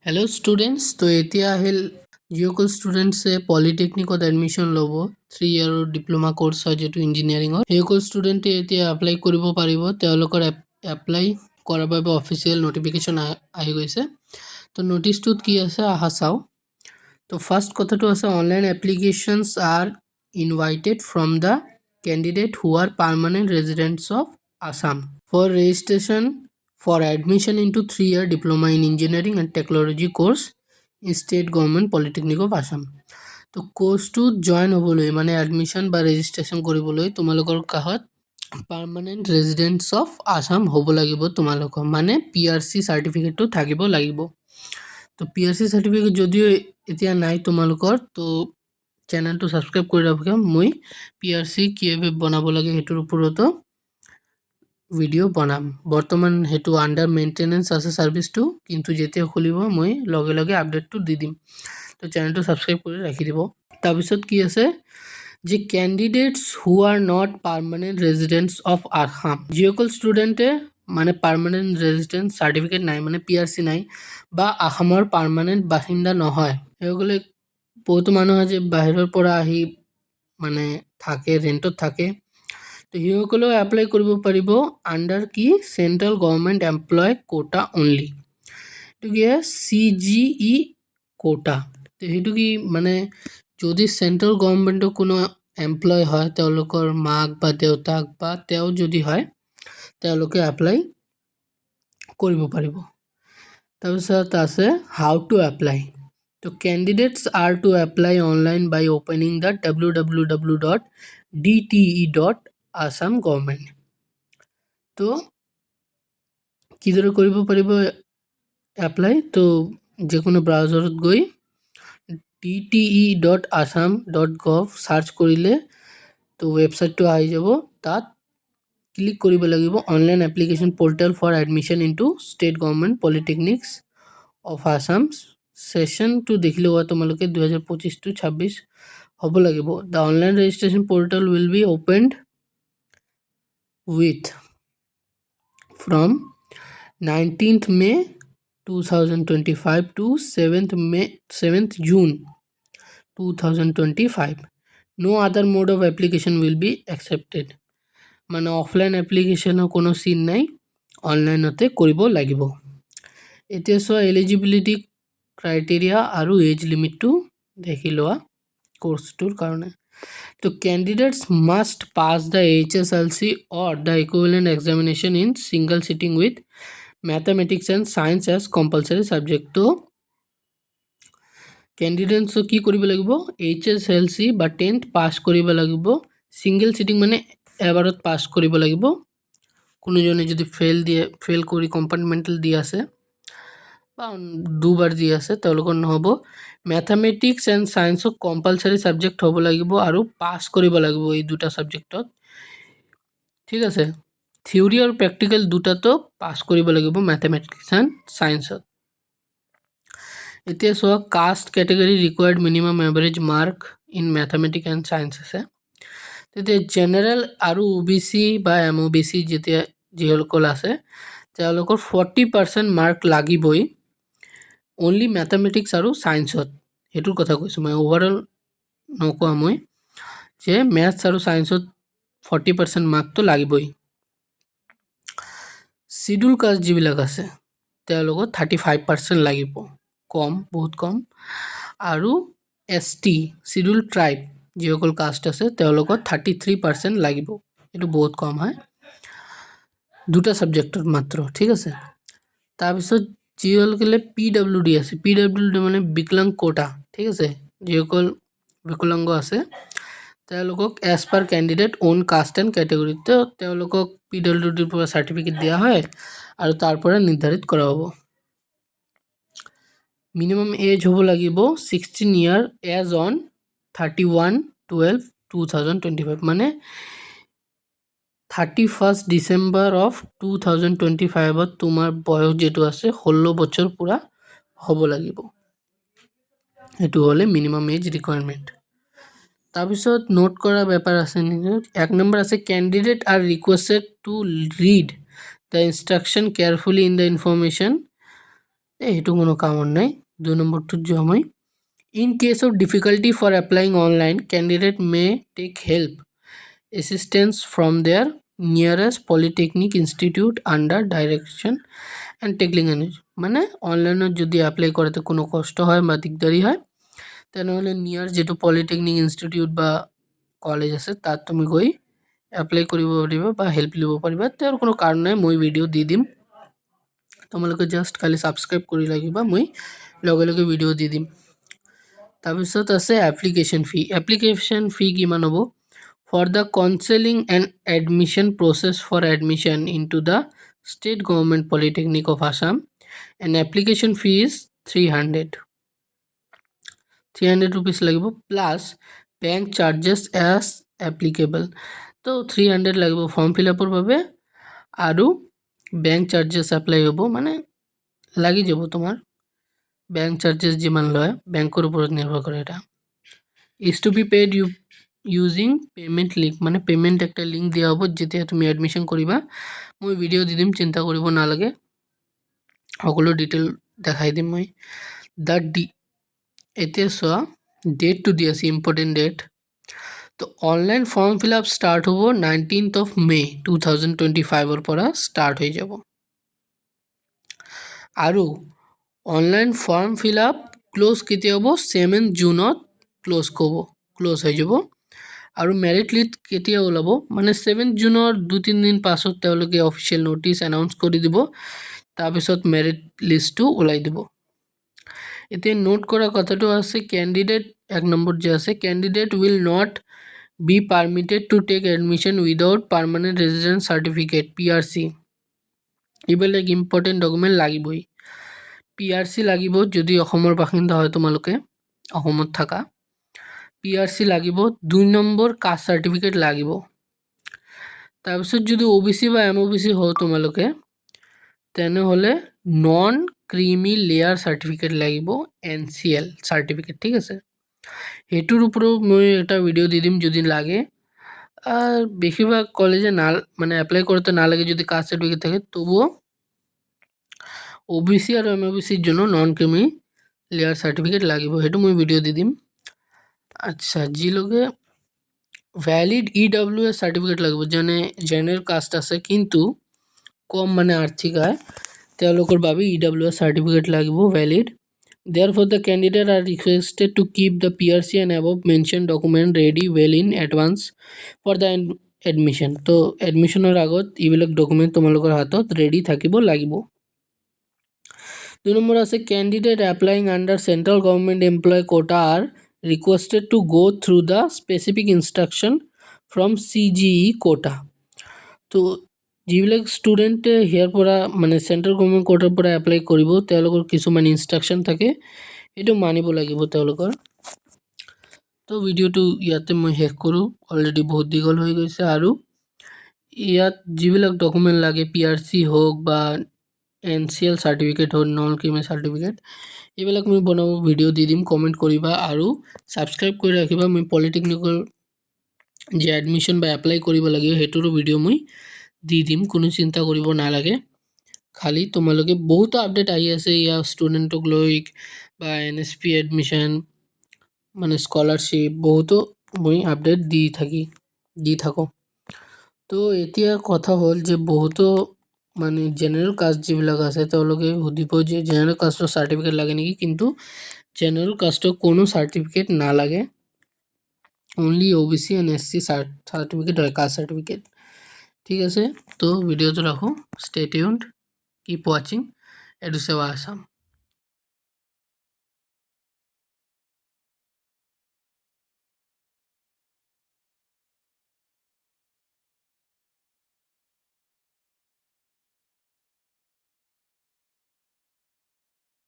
Hello students तो এতিয়া আহিল যিসকল ষ্টুডেণ্টছে পলিটেকনিকত এডমিশ্যন ল'ব 3 ইয়াৰৰ ডিপ্ল'মা কোৰ্চ হয় যেটো ইঞ্জিনিয়াৰিঙৰ সেইসকল ষ্টুডেণ্টে এতিয়া এপ্লাই কৰিব পাৰিব তেওঁলোকৰ এপ্লাই কৰাৰ বাবে অফিচিয়েল নটিফিকেশ্যন আহি গৈছে তো নটিছটোত কি আছে আহা চাও তো ফাৰ্ষ্ট কথাটো আছে online applications are invited from the candidate who are permanent residents of Assam for registration for admission into 3-year diploma in engineering and technology course in state government polytechnic of Assam তো কোর্সটো join হ'বলৈ মানে admission বা registration কৰিবলৈ তোমালোকৰ কাহত permanent ৰেজিডেন্টছ of Assam হ'ব লাগিব তোমালোকৰ মানে পিআৰসি সাৰ্টিফিকেটটো থাকিব লাগিব তো পিআৰসি সাৰ্টিফিকেট যদিও এতিয়া নাই তোমালোকৰ তো চেনেলটো সাবস্ক্ৰাইব কৰি ৰাখিবা মই পিআৰসি কিভাবে বনাব লাগে হেতুৰ ওপৰতো ভিডিও বনাম বৰ্তমান হেতু আন্ডাৰ মেইনটেনেন্স আছে সার্ভিসটো কিন্তু যেতিয়া খুলিব মই লগে লগে আপডেটটো দি দিম তো চেনেলটো সাবস্ক্ৰাইব কৰি ৰাখি দিব তাৰপিছত কি আছে যে candidates who are not permanent residents of Assam যিসকল ষ্টুডেণ্টে মানে পার্মানেন্ট রেজিডেন্স সার্টিফিকেট নাই মানে পিআরসি নাই বা আসামৰ পাৰ্মানেন্ট বাসিন্দা নহয় সেইসকলে বহুত মানুহ আছে বাহিৰৰ পৰা আহি মানে থাকে ৰেন্টত থাকে তো সেইসকলেও এপ্লাই কৰিব পাৰিব আন্ডাৰ কি central government employ quota only তো কি সিজিই কোটা তো হেতু কি মানে যদি সেন্ট্রাল গভৰ্নমেন্টৰ কোনো এমপ্লয় হয় তেওঁলোকৰ মাক বা দেউতাক বা তেও যদি হয় তেওঁলোকে এপ্লাই কৰিব পাৰিব তাৰপিছত আছে হাউ টু এপ্লাই তো candidates are to apply online by opening the www.dte.assam government তো কিদৰে কৰিব পাৰিব এপ্লাই তো যিকোনো ব্ৰাউজাৰত গৈ dte.assam.gov সাৰ্চ কৰিলে তো ওয়েবসাইটটো আহি যাব তাত ক্লিক কৰিব লাগিব online application portal for admission into state government polytechnics of Assam সেশনটো দেখিলে তোমালোকে 2025 to 26 হ'ব লাগিব the online registration portal will be opened with from 19th May 2025 to 7th June 2025 no other mode of application will be accepted মানে offline এপ্লিকেশনৰ কোনো scene নাই অনলাইনতে কৰিব লাগিব এতিয়া সো এলিজিবিলিটি ক্ৰাইটেৰিয়া আৰু এজ লিমিটটো দেখি লোৱা কোৰ্সটোৰ কাৰণে তো candidates must pass the HSLC or the equivalent examination in single sitting with mathematics and science as compulsory subject তো candidates কি কৰিব লাগিব HSLC বা 10th পাস কৰিব লাগিব সিঙ্গেল সিটিং মানে এবাৰত পাস কৰিব লাগিব কোনোজনে যদি ফেল কৰি কম্পাৰ্টমেন্টাল দি আছে বা দুবাৰ দি আছে তেওঁলোকৰ নহব mathematics and science compulsory subject হ'ব লাগিব আৰু পাস কৰিব লাগিব এই দুটা সাবজেক্টত ঠিক আছে থিওৰি আৰু প্ৰ্যাকটিক্যাল দুটাতো পাস কৰিব লাগিব ম্যাথমেটিক্স এন্ড সায়েন্সত এতিয়া so caste category required minimum average mark in mathematics and science আছে তেতিয়া জেনারেল আৰু ওবিসি বা এমওবিসি যেতিয়া যিসকল আছে তেওঁলোকৰ 40% মাৰ্ক লাগিবই only mathematics আৰু সায়েন্সত হেতুৰ কথা কৈছো মই ওভাৰঅল নকোৱা মই যে ম্যাথছ আৰু সায়েন্সত 40% মাৰ্ক তো লাগিবই শিডিউল কাস্ট যিবিলাক আছে তেওঁলোকৰ 35% লাগিব কম বহুত কম আৰু এসটি শিডিউল ট্ৰাইব যিসকল কাস্ট আছে তেওঁলোকৰ 33% লাগিব এটো বহুত কম হয় দুটা সাবজেক্টৰ মাত্ৰ ঠিক আছে তাৰপিছত যিসকলে পিডব্লিউডি আছে পিডব্লিউডি মানে বিকলাঙ্গ কোটা ঠিক আছে যিসকল বিকলাঙ্গ আছে তেওঁলোকক as per candidate own caste and category তো তেওঁলোকক পিডব্লিউডিৰ পৰা সাৰ্টিফিকেট দিয়া হয় আৰু তাৰ পৰা নিৰ্ধাৰিত কৰা হ'ব মিনিমাম এজ হ'ব লাগিব 16 ইয়াৰ এজ অন 31/12/2025 মানে 31st ডিসেম্বৰ অফ 2025 ত তোমাৰ বয়স যেটো আছে 16 বছৰ পুৰা হ'ব লাগিব এটো হলে মিনিমাম এজ ৰিকোয়াৰমেন্ট তাৰপিছত নোট কৰা ব্যাপাৰ আছে এক নম্বৰ আছে candidate are requested to read the instruction carefully in the information সেইটো কোনো কামৰ নাই। 2 নম্বৰটোত যোৱা মই In case of difficulty for applying online, candidate may take help assistance from their nearest polytechnic institute under direction and technical মানে অনলাইনত যদি apply কৰাতে কোনো কষ্ট হয় বা দিগদাৰি হয় তেনেহ'লে নিয়াৰ যেটো পলিটেকনিক ইনষ্টিটিউট বা কলেজ আছে তাত তুমি গৈ এপ্লাই কৰিব পাৰিবা বা হেল্প ল'ব পাৰিবা। তাৰ কোনো কাৰণ নাই, মই ভিডিঅ' দি দিম, তোমালোকে জাষ্ট খালি ছাবস্ক্ৰাইব কৰি ৰাখিবা, মই লগে লগে ভিডিঅ' দি দিম। তাৰপিছত আছে এপ্লিকেশ্যন ফি কিমান হ'ব? For the counseling and admission process for admission into the State Government Polytechnic of Assam, an application fee is 300 rupees লাগিব plus bank charges as applicable. তো 300 লাগিব ফৰ্ম ফিল আপৰ বাবে আৰু বেংক চাৰ্জেছ এপ্লাই হ'ব, মানে লাগি যাব তোমাৰ বেংক চাৰ্জেছ যিমান লয় বেংকৰ ওপৰত নিৰ্ভৰ কৰে। এটা is to be paid using payment link, মানে পেমেণ্ট একটা লিংক দিয়া হ'ব যেতিয়া তুমি এডমিশ্যন কৰিবা। মই ভিডিঅ' দি দিম, চিন্তা কৰিব নালাগে, সকলো ডিটেইল দেখাই দিম মই। এতিয়া চোৱা ডেটটো দি আছে, ইম্পৰ্টেণ্ট ডেট। তো online form fill up start হ'ব 19th of May 2025 পৰা ষ্টাৰ্ট হৈ যাব। আৰু online form fill up close কেতিয়া হ'ব? 7 জুনত ক্লোজ হৈ যাব। আৰু মেৰিট লিষ্ট কেতিয়া ওলাব? মানে 7 জুনৰ 2-3 দিন পাছত তেওঁলোকে অফিচিয়েল ন'টিচ এনাউন্স কৰি দিব, তাৰপিছত মেৰিট লিষ্টটো ওলাই দিব। এতিয়া নোট কৰা কথাটো আছে, কেণ্ডিডেট 1 নম্বৰ যে আছে, candidate will not be permitted to take admission without permanent residence certificate PRC। এইবিলাক ইম্পৰ্টেণ্ট ডকুমেণ্ট লাগিবই। PRC লাগিব যদি অসমৰ বাসিন্দা হয়, তোমালোকে অসমত থাকা PRC লাগিব। 2 নম্বৰ কাষ্ট চাৰ্টিফিকেট লাগিব। তাৰপিছত যদি OBC বা MOBC হয় তোমালোকে, তেনেহ'লে নন ক্ৰিমি লেয়াৰ চাৰ্টিফিকেট লাগিব, NCL চাৰ্টিফিকেট, ঠিক আছে। সেইটোৰ ওপৰত মই এটা ভিডিঅ' দি দিম যদি লাগে। বেছিভাগ কলেজে মানে এপ্লাই কৰোঁতে নালাগে যদি কাষ্ট চাৰ্টিফিকেট থাকে, তবুও OBC আৰু MOBCৰ জন্য নন ক্ৰিমি লেয়াৰ চাৰ্টিফিকেট লাগিব, সেইটো মই ভিডিঅ' দি দিম। আচ্ছা, যিলোকে ভ্যালিড EWS চাৰ্টিফিকেট লাগিব, যেনে জেনেৰেল কাষ্ট আছে কিন্তু কম মানে আৰ্থিক আয়, তেওঁলোকৰ বাবে EWS চাৰ্টিফিকেট লাগিব valid. Therefore, the candidate are requested to keep the PRC and above mentioned document ready well in advance for the admission. তো এডমিশ্যনৰ আগত এইবিলাক ডকুমেণ্ট তোমালোকৰ হাতত ৰেডি থাকিব লাগিব। 2 নম্বৰ আছে, candidate applying under central government employee quota are requested to go through the specific instruction from CGE quota. তো যিবিলাক ষ্টুডেণ্টে হিয়াৰ পৰা মানে চেণ্ট্ৰেল গভৰ্ণমেণ্ট কোটাৰ পৰা এপ্লাই কৰিব, তেওঁলোকৰ কিছুমান ইনষ্ট্ৰাকশ্যন থাকে, এইটো মানিব লাগিব তেওঁলোকৰ। তো ভিডিঅ'টো ইয়াতে মই শেষ কৰোঁ, অলৰেডি বহুত দীঘল হৈ গৈছে। আৰু ইয়াত যিবিলাক ডকুমেণ্ট লাগে PRC হওক বা NCL চাৰ্টিফিকেট হওক, নন ক্ৰিমি চাৰ্টিফিকেট, এইবিলাক মই বনাব ভিডিঅ' দি দিম, কমেণ্ট কৰিবা আৰু ছাবস্ক্ৰাইব কৰি ৰাখিবা। মই পলিটেকনিকৰ যে এডমিশ্যন বা এপ্লাই কৰিব লাগিব সেইটোৰো ভিডিঅ' মই দি দিম, কোনো চিন্তা কৰিব নালাগে। খালি তোমালোকে বহুত আপডেট আহি আছে ইয়াৰ ষ্টুডেণ্টক লৈ বা NSP এডমিশ্যন মানে স্কলাৰশ্বিপ, বহুতো মই আপডেট দি থাকোঁ। তো এতিয়া কথা হ'ল যে বহুতো মানে জেনেৰেল কাষ্ট যিবিলাক আছে তেওঁলোকে সুধিব যে জেনেৰেল কাষ্টৰ চাৰ্টিফিকেট লাগে নেকি, কিন্তু জেনেৰেল কাষ্টৰ কোনো চাৰ্টিফিকেট নালাগে, only OBC and SC certificate হয়, কাষ্ট চাৰ্টিফিকেট, ঠিক আছে। তো ভিডিঅ'টো ৰাখোঁ, ষ্টে টিউনড, কিপ ৱাচিং এডুসেৱা আসাম।